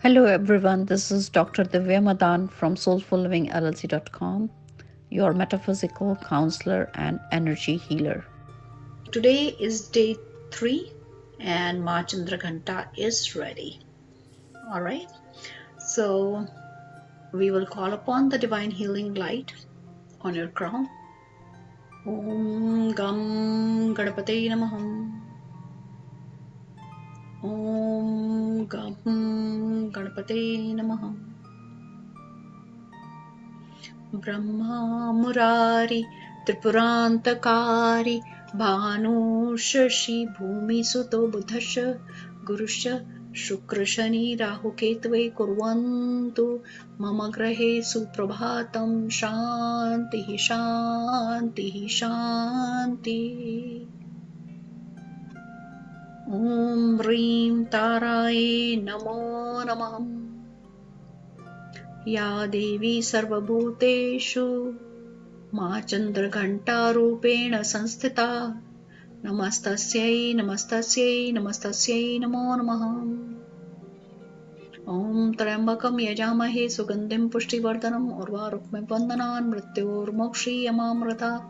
Hello everyone, this is Dr. Divya Madan from soulfullivingllc.com, your metaphysical counselor and energy healer. Today is day 3 and MAA CHANDRAGHANTA is ready. Alright, so we will call upon the divine healing light on your crown. Om Gam Ganapate Namaham. Om Gam Ganapate Namaham. Brahma Murari Tripurantakari Bhanu Shashi Bhumi Suto Buddhasha Gurusha Shukra Shani Rahu Ketve Kurvantu Mama Grahe Suprabhatam Shanti Shanti Shanti Om Rim Taraye Namo Namah या देवी सर्वभूतेषु मा चन्द्रघण्टारूपेण संस्थिता नमस्तस्यै नमस्तस्यै नमस्तस्यै नमो नमः ॐ त्र्यम्बकं यजामहे सुगन्धिं पुष्टिवर्धनम् उर्वारुक्मिं बन्धनान् मृत्योर्मोक्षीयमामृतात्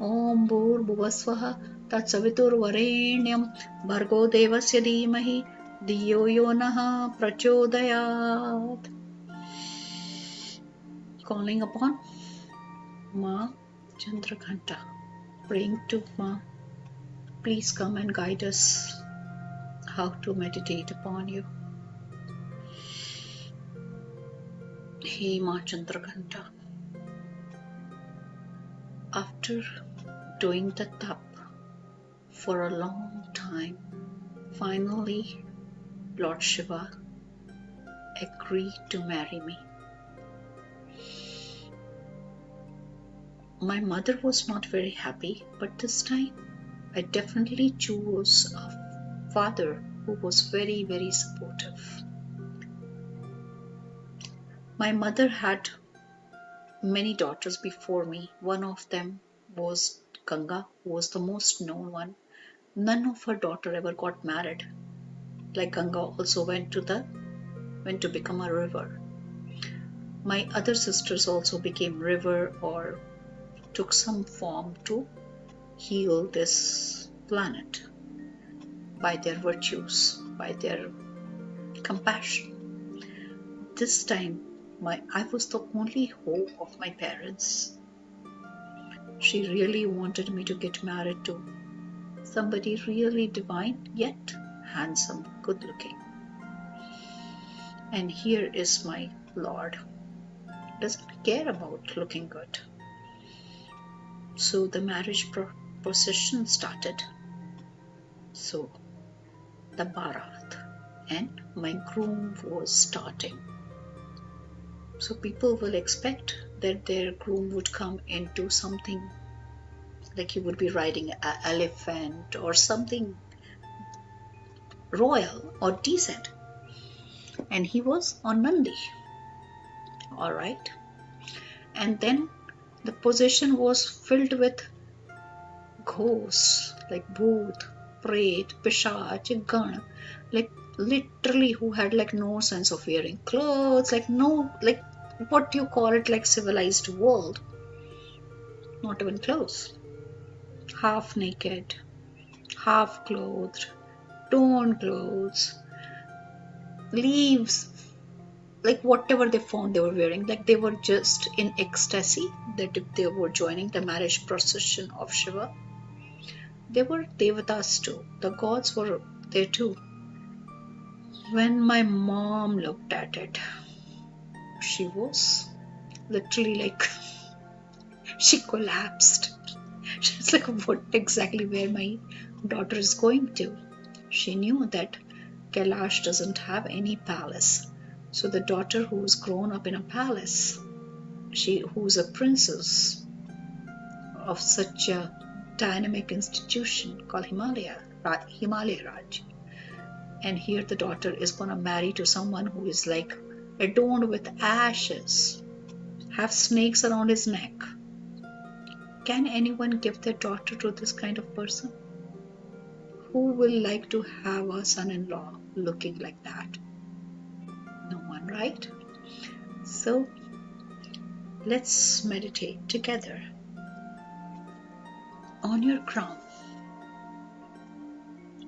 ॐ भूर्भुवस्वः तत्सवितुर्वरेण्यं भर्गो देवस्य धीमहि धियो यो नः प्रचोदयात्. Calling upon MAA CHANDRAGHANTA, praying to MAA, please come and guide us how to meditate upon you. Hey MAA CHANDRAGHANTA, after doing the tap for a long time, finally Lord Shiva agreed to marry me. My mother was not very happy, but this time I definitely chose a father who was very, very supportive. My mother had many daughters before me. One of them was Ganga, who was the most known one. None of her daughter ever got married. Like Ganga also went to become a river. My other sisters also became river or took some form to heal this planet by their virtues, by their compassion. This time, I was the only hope of my parents. She really wanted me to get married to somebody really divine, yet handsome, good looking. And here is my Lord. Doesn't care about looking good. So the marriage procession started. So the Bharat and my groom was starting. So people will expect that their groom would come into something like he would be riding an elephant or something royal or decent. And he was on Nandi. Alright. And then the procession was filled with ghosts like Bhoot, Pret, Pishach, Gan, like literally who had like no sense of wearing clothes, like no, like what do you call it, like civilized world, not even clothes, half naked, half clothed, torn clothes, leaves, like whatever they found they were wearing, like they were just in ecstasy that they were joining the marriage procession of Shiva. They were devatas too, the gods were there too. When my mom looked at it, she was literally like she collapsed. She's like, what exactly where my daughter is going to? She knew that Kailash doesn't have any palace. So the daughter who's grown up in a palace, who's a princess of such a dynamic institution called Himalaya Raj. And here the daughter is gonna marry to someone who is like adorned with ashes, have snakes around his neck. Can anyone give their daughter to this kind of person? Who will like to have a son-in-law looking like that? right? So let's meditate together. On your crown,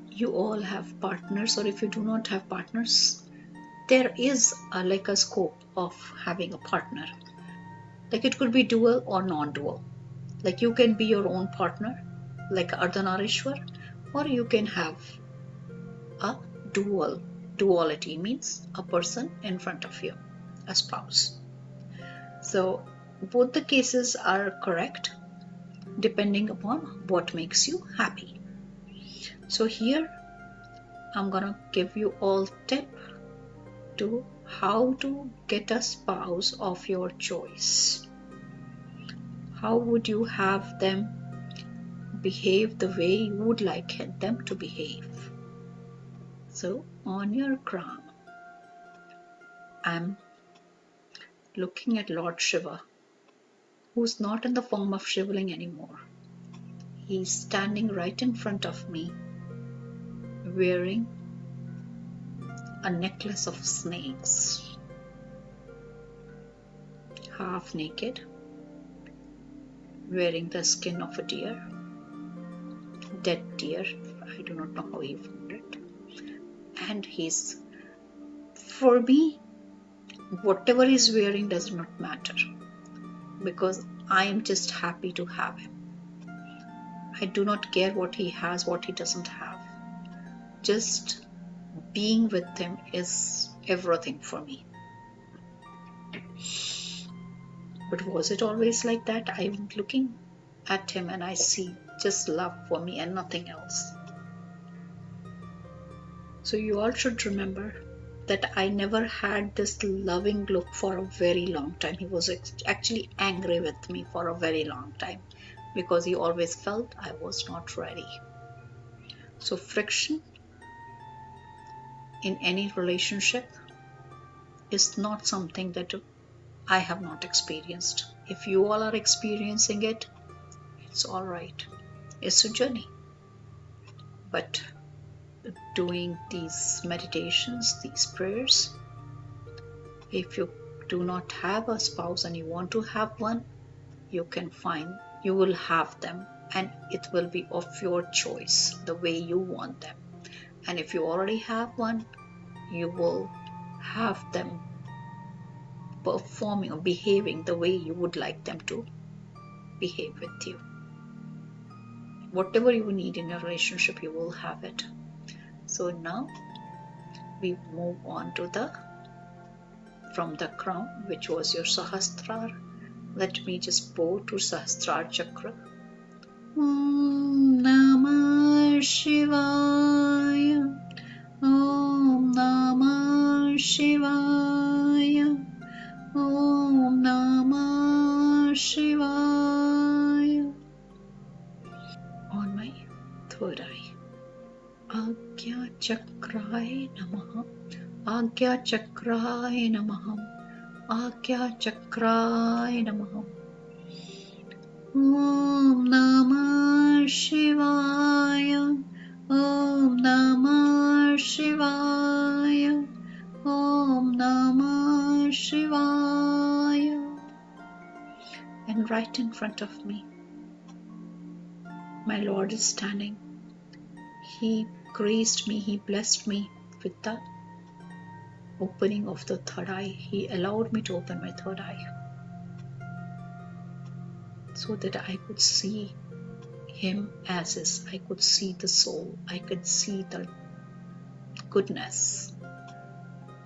you all have partners, or if you do not have partners, there is a scope of having a partner. Like it could be dual or non-dual. Like you can be your own partner, like Ardhanarishwar, or you can have a dual. Duality means a person in front of you, a spouse. So both the cases are correct depending upon what makes you happy. So here I'm gonna give you all tip to how to get a spouse of your choice. How would you have them behave the way you would like them to behave? So on your crown, I'm looking at Lord Shiva, who's not in the form of Shivling anymore. He's standing right in front of me, wearing a necklace of snakes, half naked, wearing the skin of a deer, dead deer. I do not know how he found it. And he's, for me, whatever he's wearing does not matter, because I am just happy to have him. I do not care what he has, what he doesn't have. Just being with him is everything for me. But was it always like that? I'm looking at him and I see just love for me and nothing else. So you all should remember that I never had this loving look for a very long time. He was actually angry with me for a very long time because he always felt I was not ready. So friction in any relationship is not something that I have not experienced. If you all are experiencing it, it's all right. It's a journey. But doing these meditations, these prayers, if you do not have a spouse and you want to have one, you will have them, and it will be of your choice, the way you want them. And if you already have one, you will have them performing or behaving the way you would like them to behave with you. Whatever you need in a relationship, you will have it. So now we move on to from the crown, which was your Sahasrara. Let me just bow to Sahasrara Chakra. Om Namah Shivaya. Om Namah Shivaya. Om Namah Shivaya. On my third eye. Agya Chakraye Namaha. Agya Chakraye Namaha. Agya Chakraye Namaha. Om Namah Shivaya. Om Namah Shivaya. Om Namah Shivaya. And right in front of me, my Lord is standing. He graced me, He blessed me with the opening of the third eye. He allowed me to open my third eye so that I could see Him as is. I could see the soul. I could see the goodness.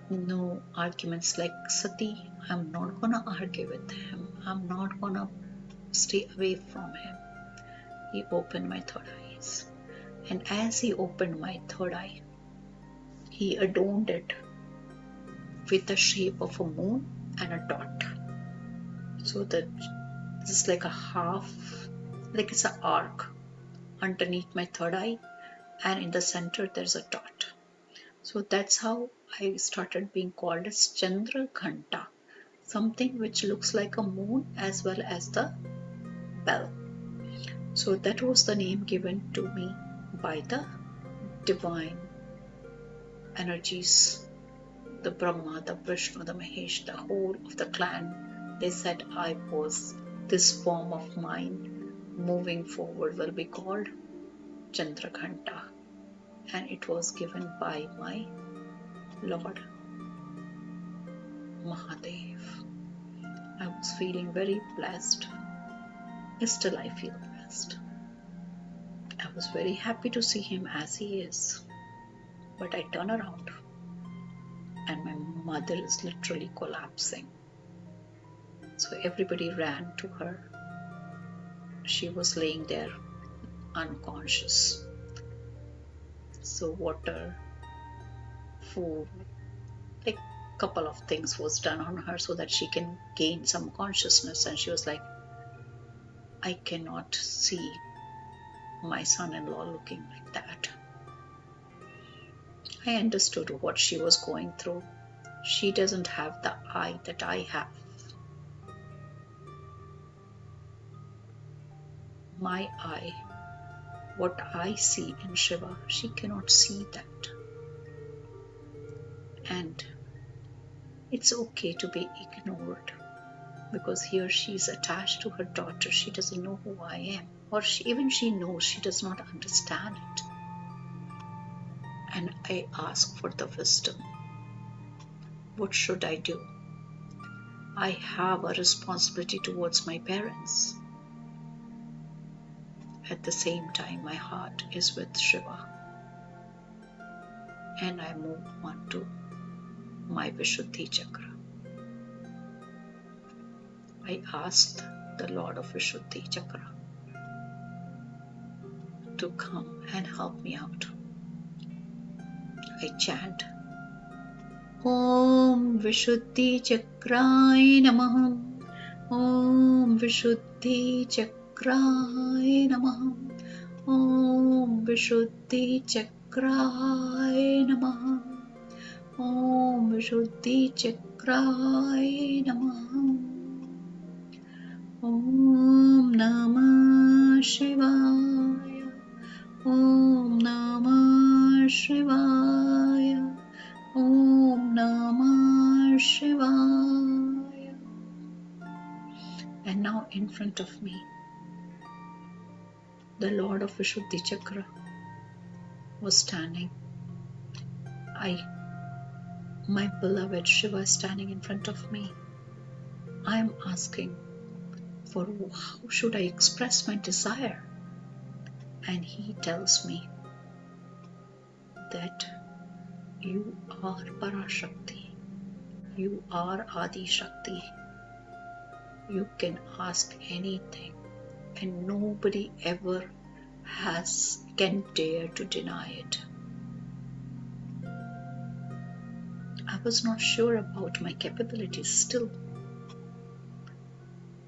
No arguments like Sati. I'm not gonna argue with him. I'm not gonna stay away from him. He opened my third eyes. And as he opened my third eye, he adorned it with the shape of a moon and a dot. So that this is like a half, like it's an arc underneath my third eye, and in the center there's a dot. So that's how I started being called as Chandraghanta, something which looks like a moon as well as the bell. So that was the name given to me by the divine energies the Brahma, the Vishnu, the Mahesh, the whole of the clan, they said I was this form of mine moving forward will be called Chandraghanta, and it was given by my Lord Mahadev. I was feeling very blessed. Still I feel blessed. I was very happy to see him as he is. But I turn around and my mother is literally collapsing. So everybody ran to her. She was laying there unconscious. So water, food, like couple of things was done on her so that she can gain some consciousness. And she was like, I cannot see my son-in-law looking like that. I understood what she was going through. She doesn't have the eye that I have. My eye, what I see in Shiva, she cannot see that. And it's okay to be ignored, because here she is attached to her daughter. She doesn't know who I am, or even she knows, she does not understand it. And I ask for the wisdom. What should I do? I have a responsibility towards my parents. At the same time, my heart is with Shiva. And I move on to my Vishuddhi Chakra. I asked the Lord of Vishuddhi Chakra to come and help me out. I chant, Om Vishuddhi Chakraye Namah, Om Vishuddhi Chakraye Namah, Om Vishuddhi Chakraye Namah, Om Vishuddhi Chakraye Namah, Om Namah Shivaya, Om Namah Shivaya, Om Namah Shivaya. And now in front of me, the Lord of Vishuddhi Chakra was standing. My beloved Shiva is standing in front of me. I am asking for how should I express my desire? And he tells me that you are Parashakti, you are Adi Shakti. You can ask anything, and nobody ever can dare to deny it. I was not sure about my capabilities still.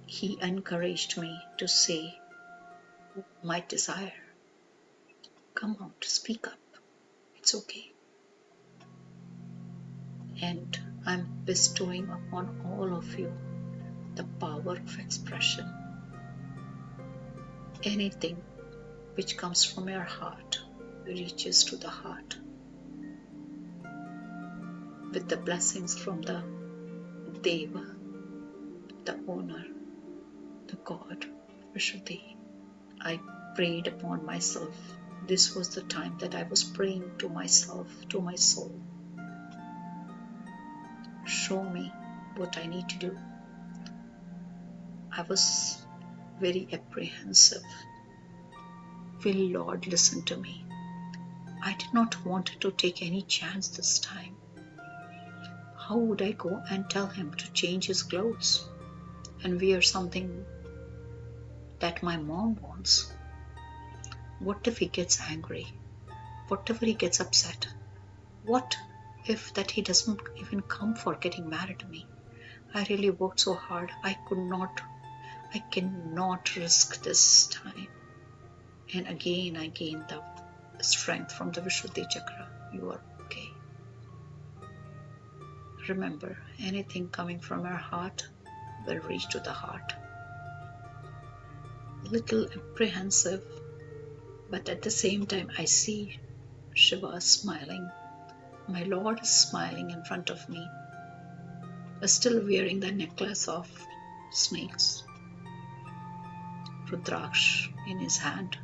He encouraged me to say my desire. Come out, speak up. It's okay. And I'm bestowing upon all of you the power of expression. Anything which comes from your heart reaches to the heart. With the blessings from the Deva, the owner, the God, Vishuddhi, I prayed upon myself. This was the time that I was praying to myself, to my soul. Show me what I need to do. I was very apprehensive. Will Lord listen to me? I did not want to take any chance this time. How would I go and tell him to change his clothes and wear something that my mom wants? What if he gets angry? What if he gets upset? What if that he doesn't even come for getting married to me? I really worked so hard. I cannot risk this time. And again I gained the strength from the Vishuddhi Chakra. You are okay. Remember, anything coming from your heart will reach to the heart. Little apprehensive, but at the same time I see Shiva smiling. My Lord is smiling in front of me, still wearing the necklace of snakes, Rudraksh in his hand,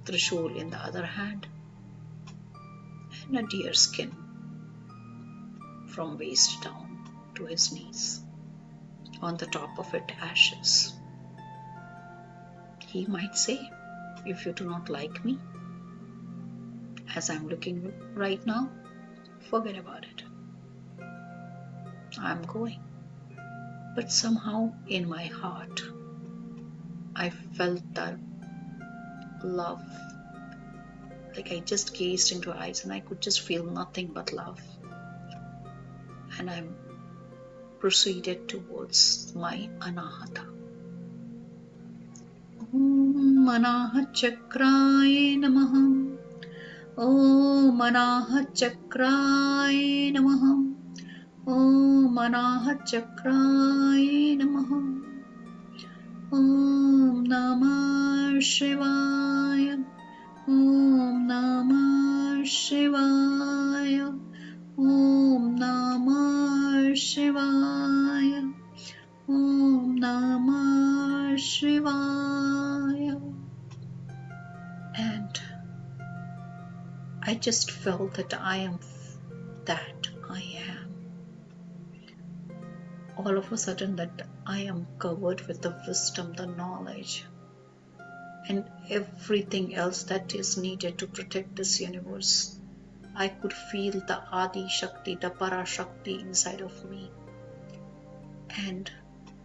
Trishul in the other hand, and a deer skin from waist down to his knees. On the top of it, ashes. He might say, if you do not like me, as I'm looking right now, forget about it. I'm going. But somehow in my heart, I felt that love. Like I just gazed into her eyes and I could just feel nothing but love. And I proceeded towards my Anahata. Om Anahat Chakraye Namah. Om Anahat Chakraye Namah. Om Anahat Chakraye Namah. Om Namah Shivaya. Om Namah Shivaya. Om Namah Shivaya. Om Namah Shivaya. And I just felt that I am that I am. All of a sudden that I am covered with the wisdom, the knowledge, and everything else that is needed to protect this universe. I could feel the Adi Shakti, the Para Shakti inside of me. And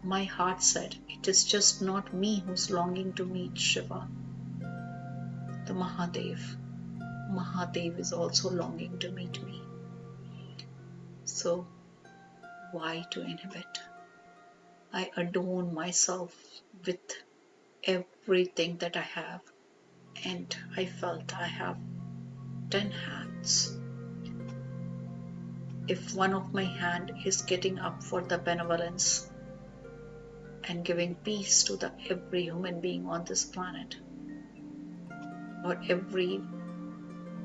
my heart said, it is just not me who's longing to meet Shiva. The Mahadev. Mahadev is also longing to meet me. So, why to inhibit? I adorn myself with everything that I have. And I felt I have 10 hands. If one of my hand is getting up for the benevolence and giving peace to every human being on this planet, or every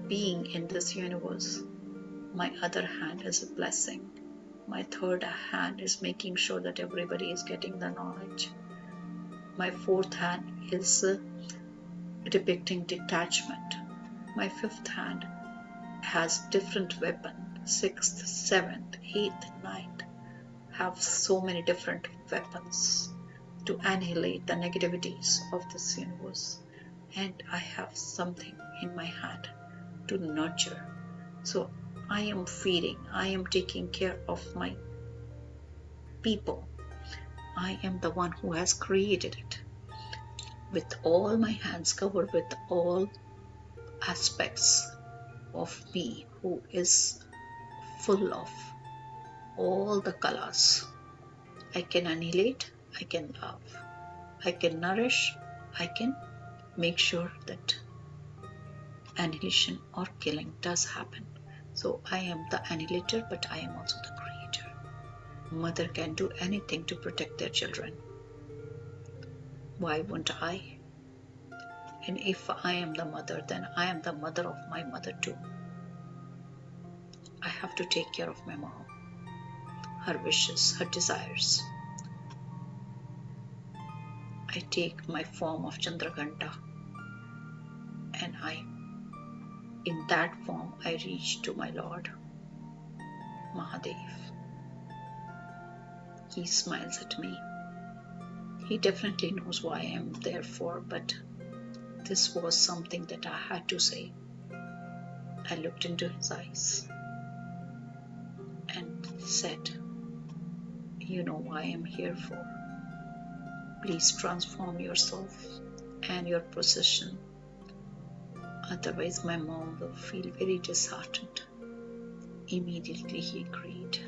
being in this universe, my other hand is a blessing. My third hand is making sure that everybody is getting the knowledge. My fourth hand is depicting detachment. My fifth hand has different weapons. Sixth, seventh, eighth, ninth have so many different weapons to annihilate the negativities of this universe. And I have something in my hand to nurture. So I am feeding, I am taking care of my people. I am the one who has created it. With all my hands covered with all aspects of me, who is full of all the colors. I can annihilate, I can love, I can nourish, I can make sure that annihilation or killing does happen. So I am the annihilator, but I am also the creator. Mother can do anything to protect their children. Why won't I? And if I am the mother, then I am the mother of my mother too. I have to take care of my mom, her wishes, her desires. I take my form of Chandraghanta, and in that form, I reach to my Lord, Mahadev. He smiles at me. He definitely knows why I am there for, but this was something that I had to say. I looked into his eyes and said, you know why I am here for. Please transform yourself and your possession. Otherwise my mom will feel very disheartened. Immediately he agreed.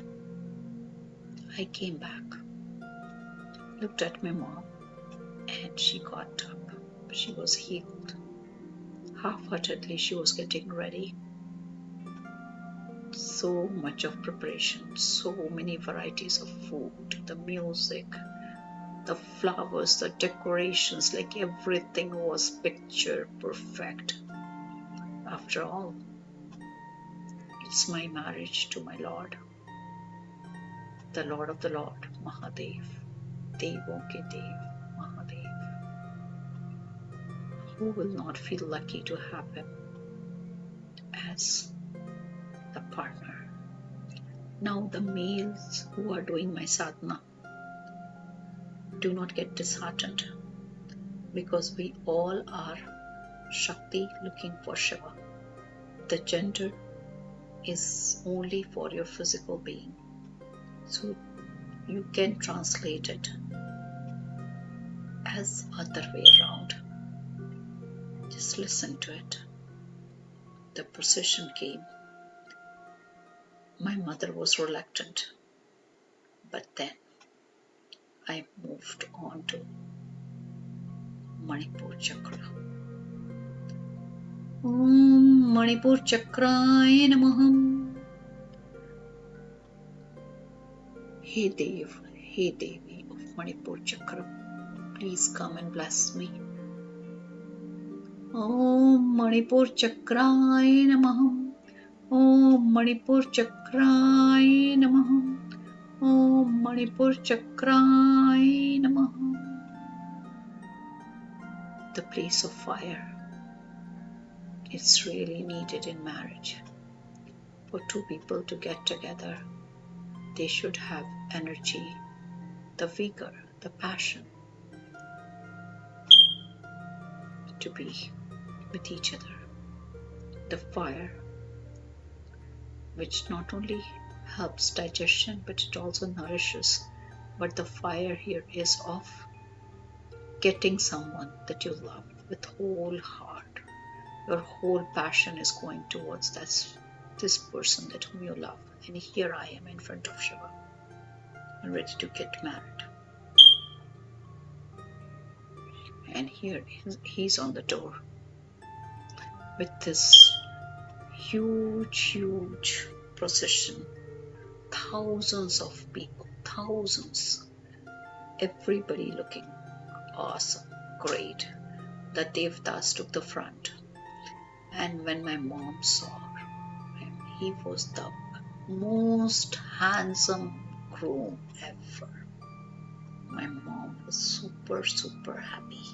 I came back, looked at my mom, and she got up. She was healed. Half-heartedly she was getting ready. So much of preparation, so many varieties of food, the music, the flowers, the decorations, like everything was picture perfect. After all, It's my marriage to my Lord, the Lord of the Lord, Mahadev, Devon ke Dev, Mahadev. Who will not feel lucky to have him as the partner? Now the males who are doing my sadhana, do not get disheartened, because we all are Shakti looking for Shiva. The gender is only for your physical being, so you can translate it as other way around. Just listen to it. The procession came. My mother was reluctant, but then I moved on to Manipur Chakra. Om Manipur Chakraya Namaham. Hey Dev, hey Devi of Manipur Chakra, please come and bless me. Om Manipur Chakraya Namaham. Om Manipur Chakraya Namaham. Om Manipur Chakraya Namaham. The place of fire. It's really needed in marriage. For two people to get together, they should have energy, the vigor, the passion to be with each other. The fire, which not only helps digestion, but it also nourishes. But the fire here is of getting someone that you love with whole heart. Your whole passion is going towards this person that whom you love. And here I am in front of Shiva, ready to get married. And here he's on the door with this huge procession. Thousands of people, thousands. Everybody looking awesome, great. The Devatas took the front. And when my mom saw him, he was the most handsome groom ever. My mom was super happy.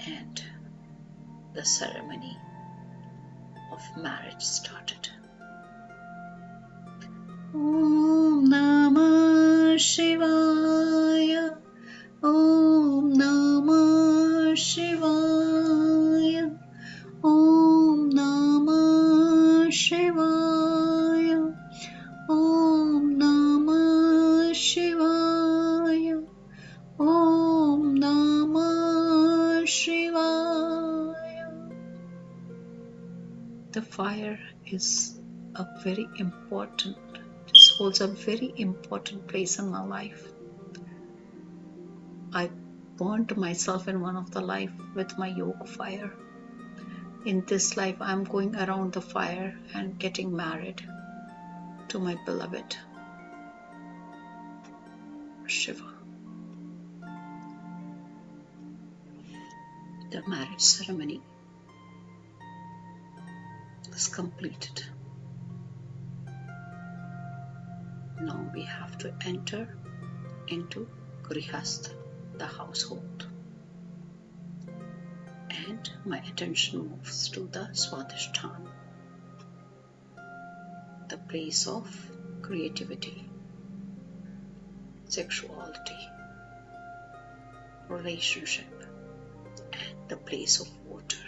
And the ceremony of marriage started. Om Namah Shivaya. Om Namah Shivaya. Om Namah Shivaya. Om Namah Shivaya. Om Namah Shivaya. The fire is a very important, this holds a very important place in my life. I burned myself in one of the life with my yoga fire. In this life, I'm going around the fire and getting married to my beloved Shiva. The marriage ceremony is completed. Now we have to enter into Grihastha, the household. And my attention moves to the Swadhisthana, the place of creativity, sexuality, relationship, and the place of water.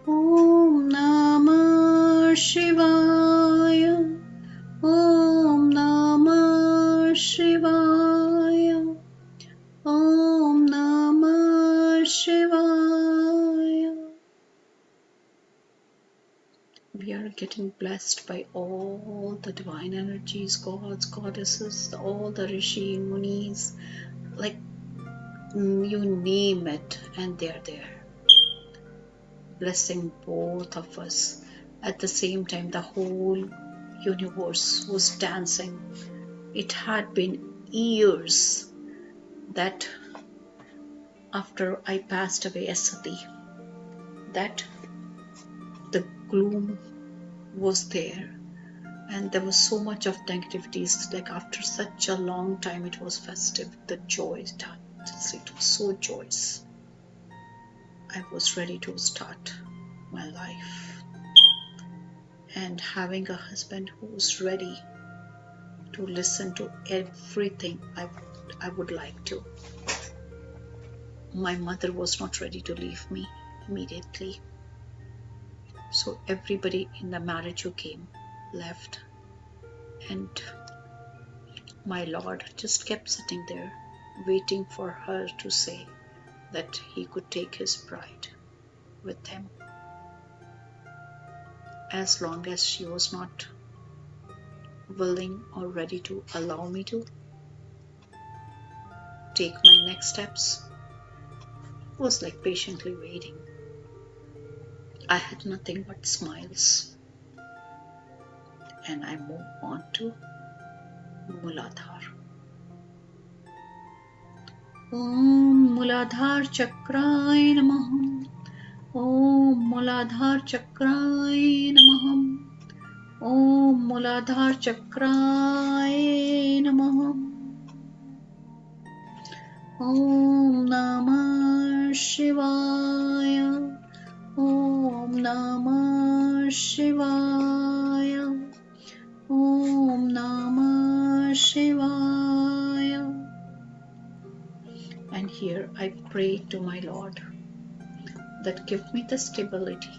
Om Namah Shivaya. Om Namah Shivaya. Om Namah Shivaya. We are getting blessed by all the divine energies, gods, goddesses, all the rishi, munis, like you name it, and they're there. Blessing both of us. At the same time, the whole universe was dancing. It had been years that after I passed away as Sati, that the gloom was there, and there was so much of negativities. Like after such a long time, it was festive. The joy, it was so joyous. I was ready to start my life, and having a husband who was ready to listen to everything I would like to. My mother was not ready to leave me immediately. So everybody in the marriage who came left, and my Lord just kept sitting there waiting for her to say that he could take his bride with him. As long as she was not willing or ready to allow me to take my next steps, I was like patiently waiting. I had nothing but smiles, and I moved on to Muladhar. Om Muladhar Chakraay Namah. Om Muladhar Chakraay Namah. Om Muladhar Chakraay Namah. Om Namah Shivaya. Om Namah Shivaya. Om Namah Shivaya. And here I pray to my Lord that give me the stability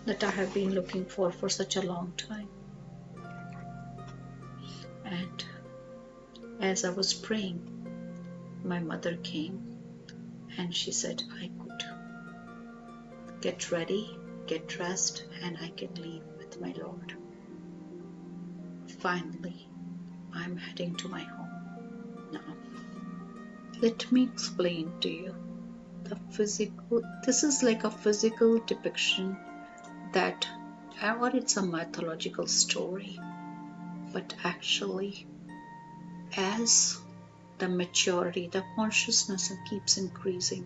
that I have been looking for such a long time. And as I was praying, my mother came and she said I could get ready, get dressed, and I can leave with my Lord. Finally, I'm heading to my home now. Let me explain to you this is like a physical depiction that, or it's a mythological story, but actually as the maturity, the consciousness keeps increasing,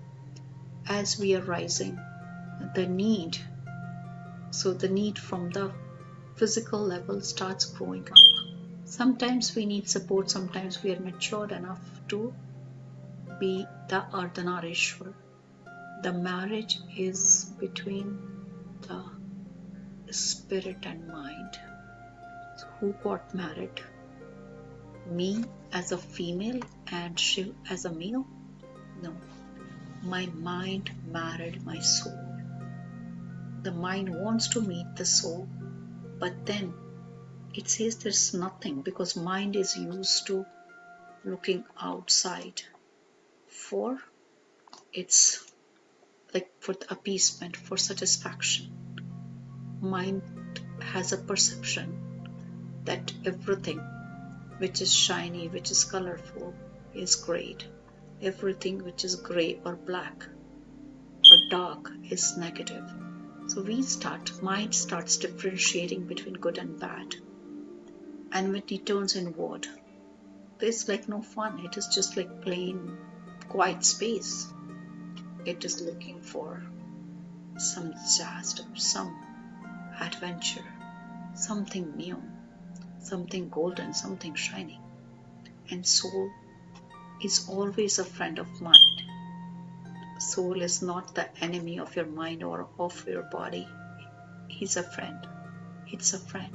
as we are rising, the need from the physical level starts growing up. Sometimes we need support, sometimes we are matured enough to be the Ardhanarishwar. The marriage is between the spirit and mind. So who got married? Me as a female and Shiv as a male? No. My mind married my soul. The mind wants to meet the soul, but then it says there's nothing, because mind is used to looking outside for its, like, for the appeasement, for satisfaction. Mind has a perception that everything which is shiny, which is colorful, is great. Everything which is gray or black or dark is negative. So mind starts differentiating between good and bad. And when it turns inward, there's like no fun. It is just like plain quiet space. It is looking for some disaster, some adventure, something new, something golden, something shiny. And soul is always a friend of mind. Soul is not the enemy of your mind or of your body. He's a friend. It's a friend.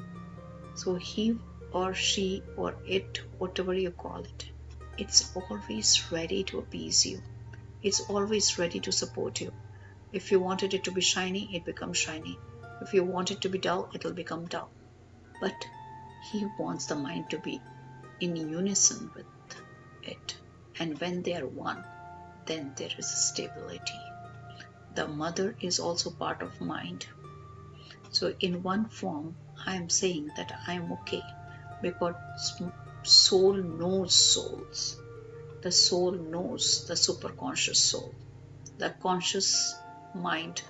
So he or she or it, whatever you call it, it's always ready to appease you. It's always ready to support you. If you wanted it to be shiny, it becomes shiny. If you want it to be dull, it'll become dull. But he wants the mind to be in unison with it. And when they are one, then there is stability. The mother is also part of mind. So in one form, I am saying that I am okay, because soul knows souls. The soul knows the superconscious soul. The conscious mind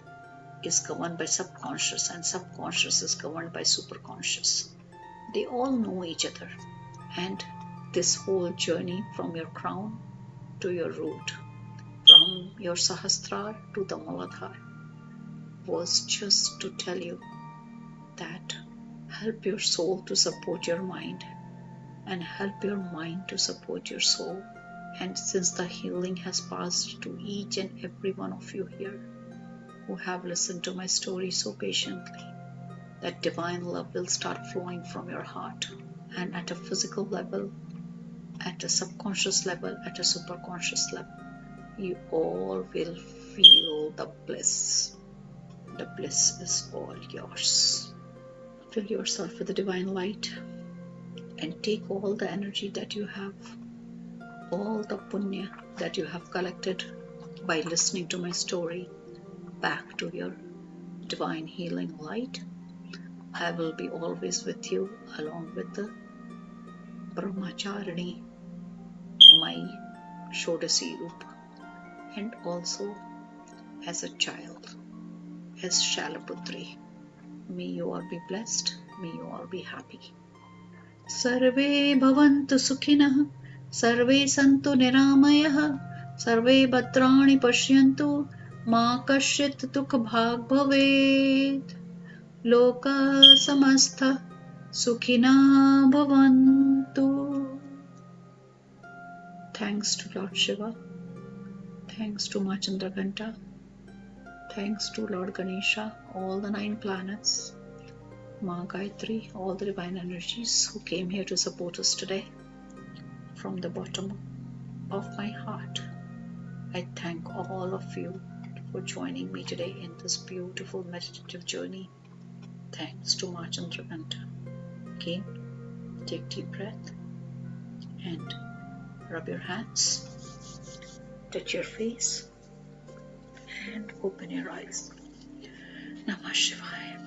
is governed by subconscious, and subconscious is governed by superconscious. They all know each other. And this whole journey from your crown to your root, from your Sahasrara to the Muladhara, was just to tell you that help your soul to support your mind and help your mind to support your soul. And since the healing has passed to each and every one of you here who have listened to my story so patiently, that divine love will start flowing from your heart, and at a physical level, at a subconscious level, at a superconscious level, you all will feel the bliss. The bliss is all yours. Fill yourself with the divine light and take all the energy that you have, all the punya that you have collected by listening to my story, back to your divine healing light. I will be always with you along with the Brahmacharini, my Shodasi Rupa, and also as a child, as Shalaputri. May you all be blessed, may you all be happy. Sarve bhavantu sukhinah, sarve santu niramayah, sarve bhadrani pashyantu, ma kasyit dukh bhag bhavet. Loka samastha sukhina bhavantu. Thanks to Lord Shiva, thanks to MAA CHANDRAGHANTA, thanks to Lord Ganesha, all the 9 planets, Ma Gayatri, all the divine energies who came here to support us today. From the bottom of my heart, I thank all of you for joining me today in this beautiful meditative journey. Thanks to MAA CHANDRAGHANTA. Again, take deep breath and rub your hands, touch your face, and open your eyes. Namah Shivaya.